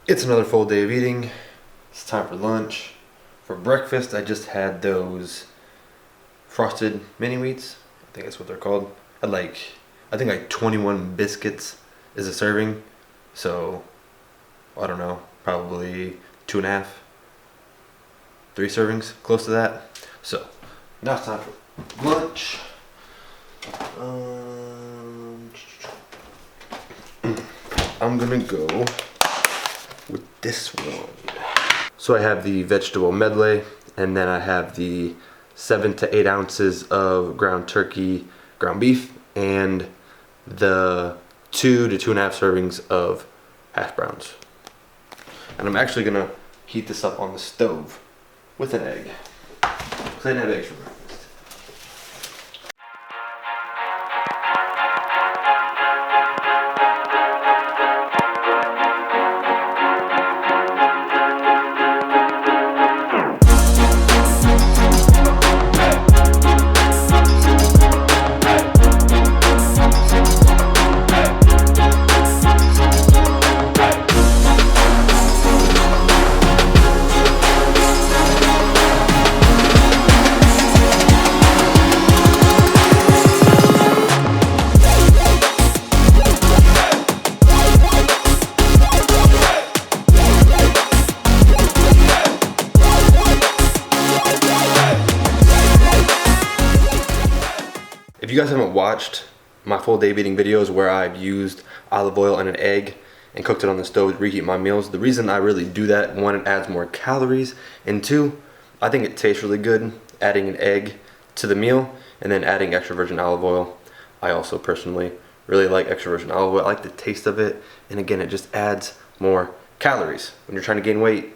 It's another full day of eating. It's time for lunch. For breakfast, I just had those frosted mini wheats. I think that's what they're called. I think like 21 biscuits is a serving. So, I don't know, probably 2.5, 3 servings, close to that. So, now it's time for lunch. I'm gonna go with this one. So I have the vegetable medley, and then I have the 7 to 8 ounces of ground turkey, ground beef, and the 2 to 2.5 servings of hash browns. And I'm actually gonna heat this up on the stove with an egg. Because I didn't have eggs for breakfast. If you guys haven't watched my full day of eating videos where I've used olive oil and an egg and cooked it on the stove to reheat my meals, the reason I really do that, one, it adds more calories, and two, I think it tastes really good adding an egg to the meal and then adding extra virgin olive oil. I also personally really like extra virgin olive oil. I like the taste of it, and again, it just adds more calories. When you're trying to gain weight,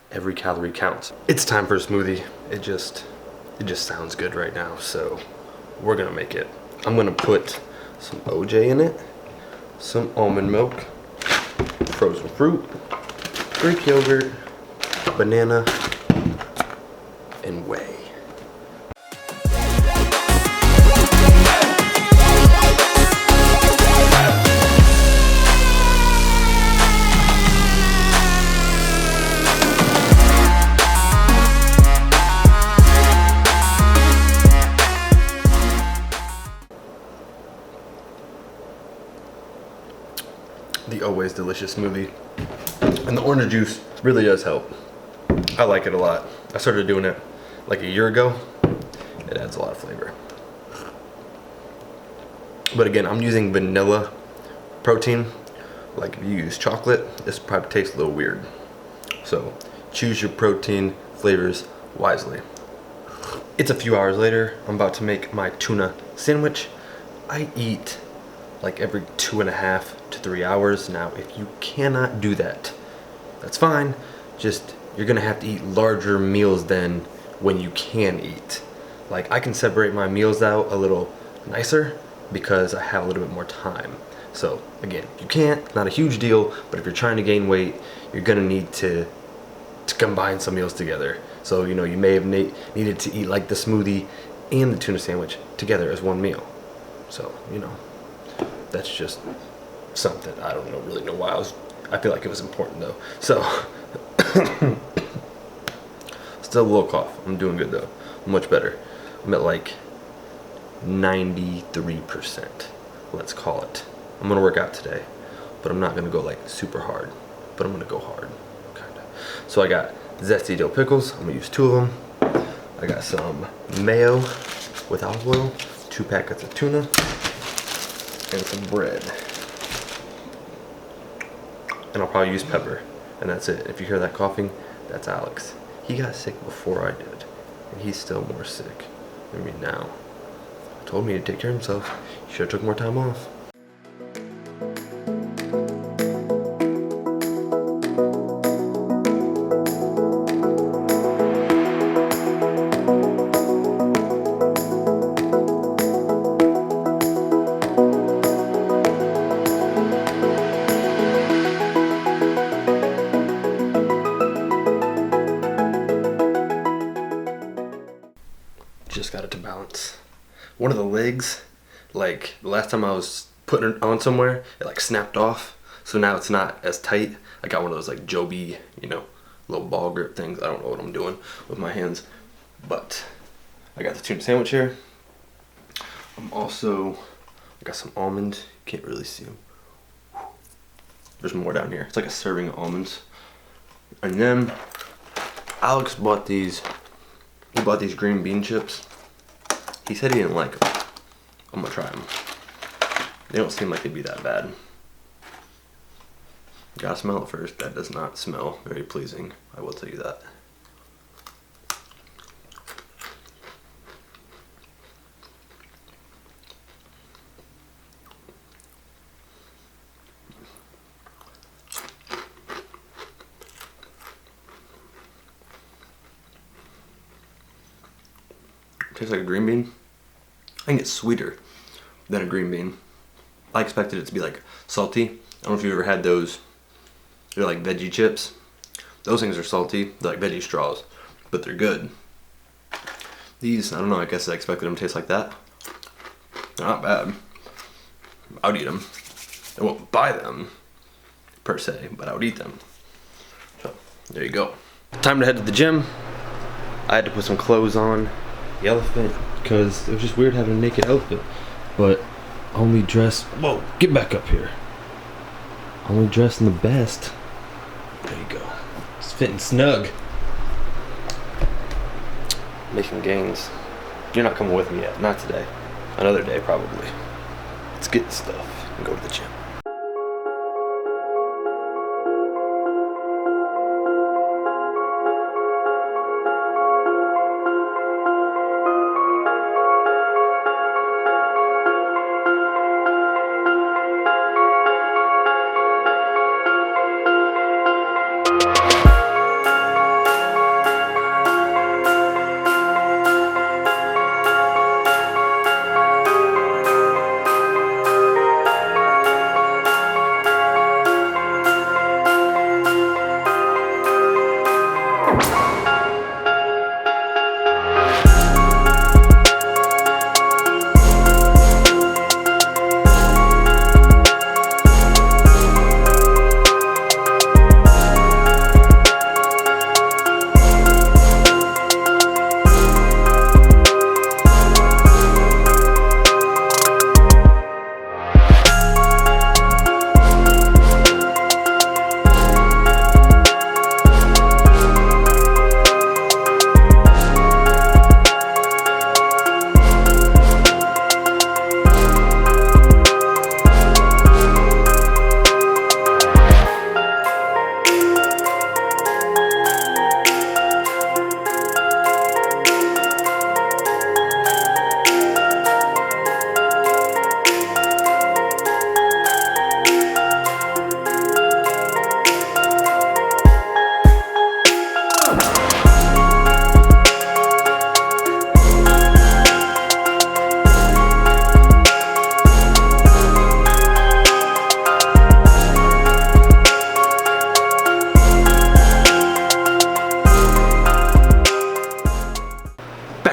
every calorie counts. It's time for a smoothie. It just sounds good right now, so we're gonna make it. I'm gonna put some OJ in it, some almond milk, frozen fruit, Greek yogurt, banana, and whey. The always delicious smoothie. And the orange juice really does help. I like it a lot. I started doing it like a year ago. It adds a lot of flavor. But again, I'm using vanilla protein. Like if you use chocolate, this probably tastes a little weird. So choose your protein flavors wisely. It's a few hours later. I'm about to make my tuna sandwich. I eat like every 2.5 to 3 hours. Now, if you cannot do that, that's fine. Just, you're gonna have to eat larger meals than when you can eat. Like, I can separate my meals out a little nicer because I have a little bit more time. So, again, if you can't, not a huge deal, but if you're trying to gain weight, you're gonna need to combine some meals together. So, you know, you may have needed to eat like the smoothie and the tuna sandwich together as one meal. So, you know, that's just something. I don't really know why I feel like it was important though. So still a little cough. I'm doing good though. Much better. I'm at like 93%. Let's call it. I'm gonna work out today, but I'm not gonna go like super hard, but I'm gonna go hard, kinda. So I got zesty dill pickles. I'm gonna use 2 of them. I got some mayo with olive oil, 2 packets of tuna, and some bread. And I'll probably use pepper, and that's it. If you hear that coughing, that's Alex. He got sick before I did, and he's still more sick than me now. He told me to take care of himself. He should have took more time off. Just got it to balance. One of the legs, like the last time I was putting it on somewhere, it like snapped off. So now it's not as tight. I got one of those like Joby, you know, little ball grip things. I don't know what I'm doing with my hands, but I got the tuna sandwich here. I got some almonds. Can't really see them. There's more down here. It's like a serving of almonds. And then Alex bought these. He bought these green bean chips. He said he didn't like them. I'm gonna try them. They don't seem like they'd be that bad. Gotta smell it first. That does not smell very pleasing. I will tell you that. Tastes like a green bean. I think it's sweeter than a green bean. I expected it to be like salty. I don't know if you've ever had those. They're like veggie chips. Those things are salty. They're like veggie straws, but they're good. These, I don't know, I guess I expected them to taste like that. They're not bad. I would eat them. I won't buy them per se, but I would eat them. So there you go. Time to head to the gym. I had to put some clothes on. The elephant, because it was just weird having a naked elephant, but only dressed. Whoa, get back up here. Only dressed in the best. There you go. It's fitting snug. Making gains. You're not coming with me yet. Not today. Another day, probably. Let's get stuff and go to the gym.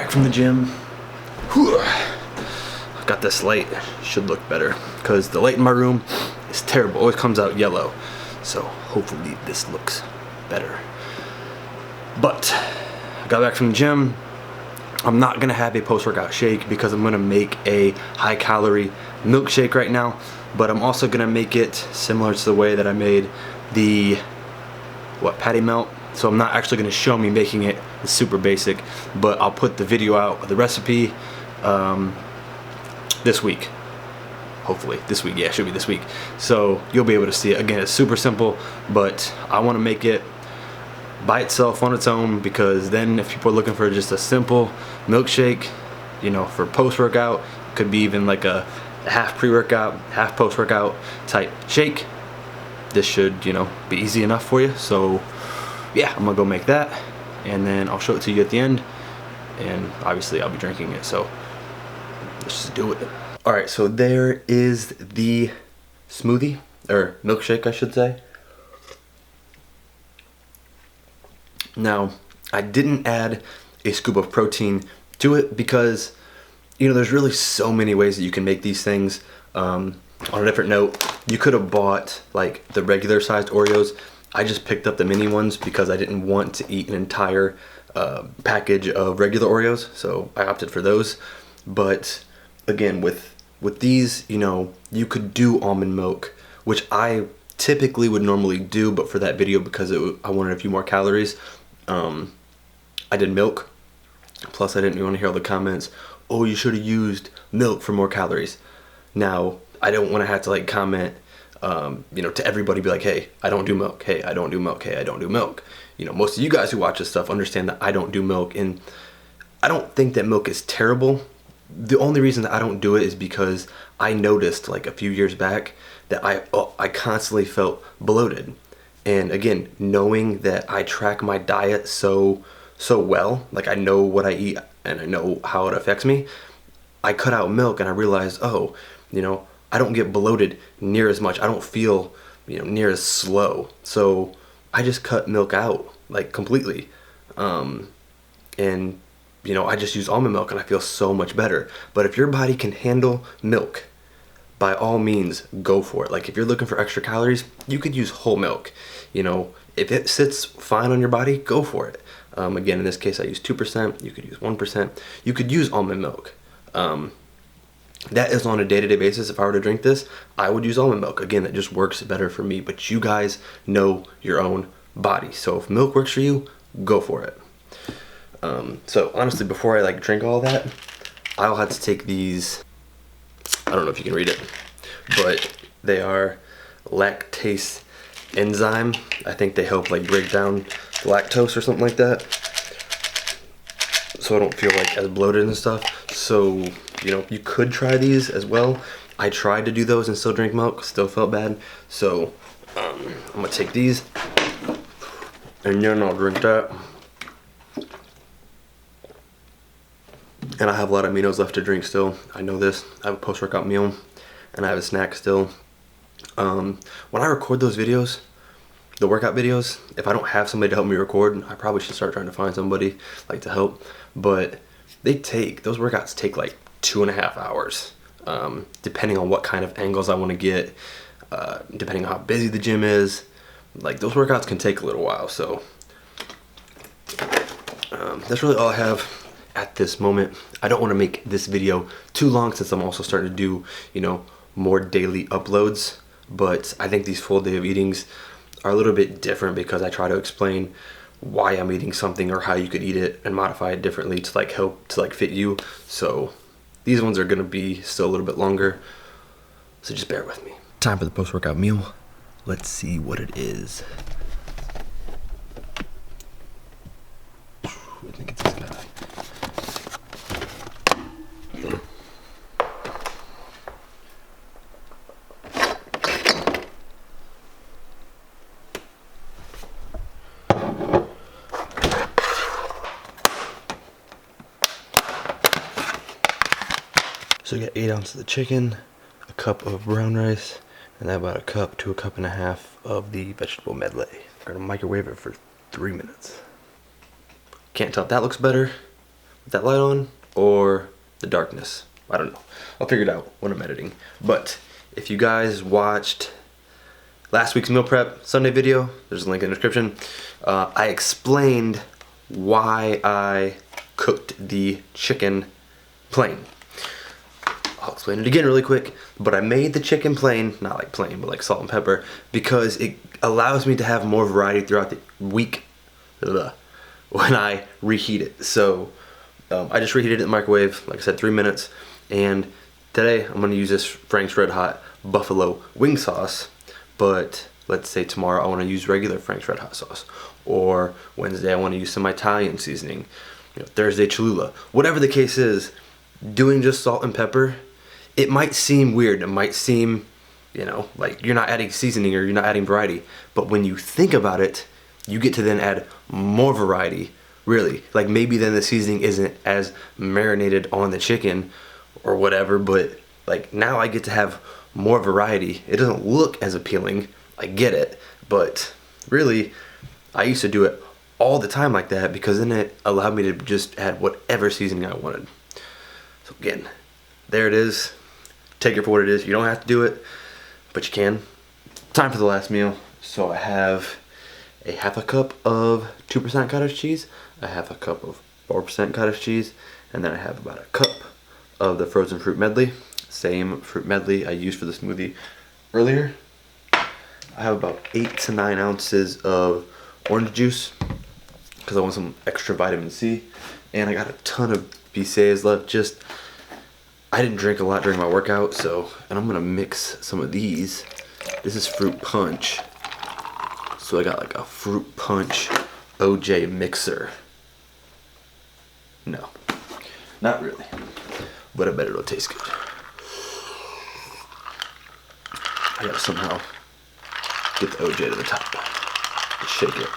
From the gym. Whew. Got this light. Should look better because the light in my room is terrible. Always comes out yellow. So hopefully this looks better. But I got back from the gym. I'm not gonna have a post-workout shake because I'm gonna make a high-calorie milkshake right now. But I'm also gonna make it similar to the way that I made the patty melt. So I'm not actually going to show me making it. It's super basic, but I'll put the video out of the recipe this week. Hopefully this week. Yeah, it should be this week. So you'll be able to see it. Again, it's super simple, but I want to make it by itself on its own because then if people are looking for just a simple milkshake, you know, for post-workout, could be even like a half pre-workout, half post-workout type shake. This should, you know, be easy enough for you. So yeah, I'm gonna go make that and then I'll show it to you at the end, and obviously I'll be drinking it, so let's just do it. Alright, so there is the smoothie, or milkshake I should say. Now, I didn't add a scoop of protein to it because, you know, there's really so many ways that you can make these things. On a different note, You could have bought like the regular sized Oreos. I just picked up the mini ones because I didn't want to eat an entire package of regular Oreos, so I opted for those. But again, with these, you know, you could do almond milk, which I typically would normally do, but for that video, because I wanted a few more calories, I did milk. Plus, I didn't want to hear all the comments, oh, you should have used milk for more calories. Now, I don't want to have to like comment, you know, to everybody, be like, hey, I don't do milk. Hey, I don't do milk. Hey, I don't do milk. You know, most of you guys who watch this stuff understand that I don't do milk, and I don't think that milk is terrible. The only reason that I don't do it is because I noticed like a few years back that I constantly felt bloated. And again, knowing that I track my diet so well, like I know what I eat and I know how it affects me, I cut out milk and I realized, oh, you know, I don't get bloated near as much. I don't feel, you know, near as slow. So I just cut milk out like completely. And you know, I just use almond milk and I feel so much better. But if your body can handle milk, by all means, go for it. Like if you're looking for extra calories, you could use whole milk. You know, if it sits fine on your body, go for it. Again, in this case, I use 2%. You could use 1%. You could use almond milk. That is on a day-to-day basis. If I were to drink this, I would use almond milk. Again, that just works better for me. But you guys know your own body. So if milk works for you, go for it. So honestly, before I like drink all that, I'll have to take these, I don't know if you can read it, but they are lactase enzyme. I think they help like break down lactose or something like that, so I don't feel like as bloated and stuff. So, you know, you could try these as well. I tried to do those and still drink milk, still felt bad. So I'm gonna take these and then I'll drink that. And I have a lot of aminos left to drink still. I know this. I have a post-workout meal and I have a snack still. When I record those videos, the workout videos, if I don't have somebody to help me record, I probably should start trying to find somebody like to help. But those workouts take like 2.5 hours, depending on what kind of angles I want to get, depending on how busy the gym is. Like those workouts can take a little while. So that's really all I have at this moment. I don't want to make this video too long since I'm also starting to do, you know, more daily uploads. But I think these full day of eatings are a little bit different because I try to explain why I'm eating something or how you could eat it and modify it differently to like help to like fit you. So these ones are going to be still a little bit longer, so just bear with me. Time for the post-workout meal. Let's see what it is. I think it's this guy. So we got 8 ounces of chicken, a cup of brown rice, and then about a cup to a cup and a half of the vegetable medley. We're gonna microwave it for 3 minutes. Can't tell if that looks better with that light on or the darkness. I don't know. I'll figure it out when I'm editing. But if you guys watched last week's meal prep Sunday video, there's a link in the description. I explained why I cooked the chicken plain. I'll explain it again really quick, but I made the chicken plain, not like plain, but like salt and pepper, because it allows me to have more variety throughout the week when I reheat it. So I just reheated it in the microwave, like I said, 3 minutes, and today I'm going to use this Frank's Red Hot Buffalo wing sauce, but let's say tomorrow I want to use regular Frank's Red Hot sauce, or Wednesday I want to use some Italian seasoning, you know, Thursday Cholula. Whatever the case is, doing just salt and pepper, it might seem weird, it might seem, you know, like you're not adding seasoning or you're not adding variety, but when you think about it, you get to then add more variety, really. Like maybe then the seasoning isn't as marinated on the chicken or whatever, but like now I get to have more variety. It doesn't look as appealing, I get it, but really I used to do it all the time like that because then it allowed me to just add whatever seasoning I wanted. So again, there it is. Take it for what it is. You don't have to do it, but you can. Time for the last meal. So I have a half a cup of 2% cottage cheese, a half a cup of 4% cottage cheese, and then I have about a cup of the frozen fruit medley. Same fruit medley I used for the smoothie earlier. I have about 8 to 9 ounces of orange juice because I want some extra vitamin C, and I got a ton of BCAAs left. I didn't drink a lot during my workout, and I'm gonna mix some of these. This is fruit punch, so I got like a fruit punch OJ mixer. No, not really, but I bet it'll taste good. I gotta somehow get the OJ to the top. Shake it.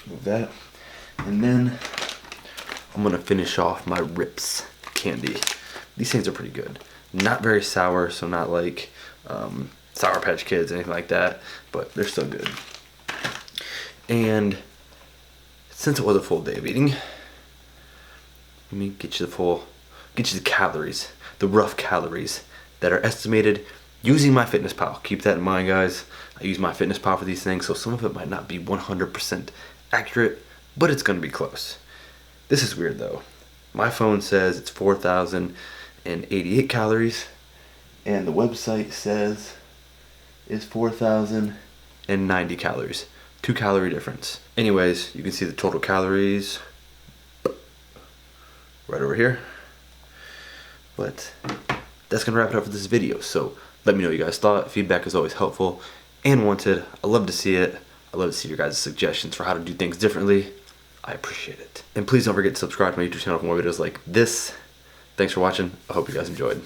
Move that. And then I'm gonna finish off my Rips candy. These things are pretty good. Not very sour, so not like Sour Patch Kids, anything like that, but they're still good. And since it was a full day of eating, let me get you the calories, the rough calories that are estimated using MyFitnessPal. Keep that in mind, guys. I use MyFitnessPal for these things, so some of it might not be 100% accurate, but it's gonna be close. This is weird though. My phone says it's 4,088 calories, and the website says it's 4,090 calories. 2 calorie difference. Anyways, you can see the total calories right over here. But that's gonna wrap it up for this video. So let me know what you guys thought. Feedback is always helpful and wanted. I love to see it. I love to see your guys' suggestions for how to do things differently. I appreciate it. And please don't forget to subscribe to my YouTube channel for more videos like this. Thanks for watching. I hope you guys enjoyed.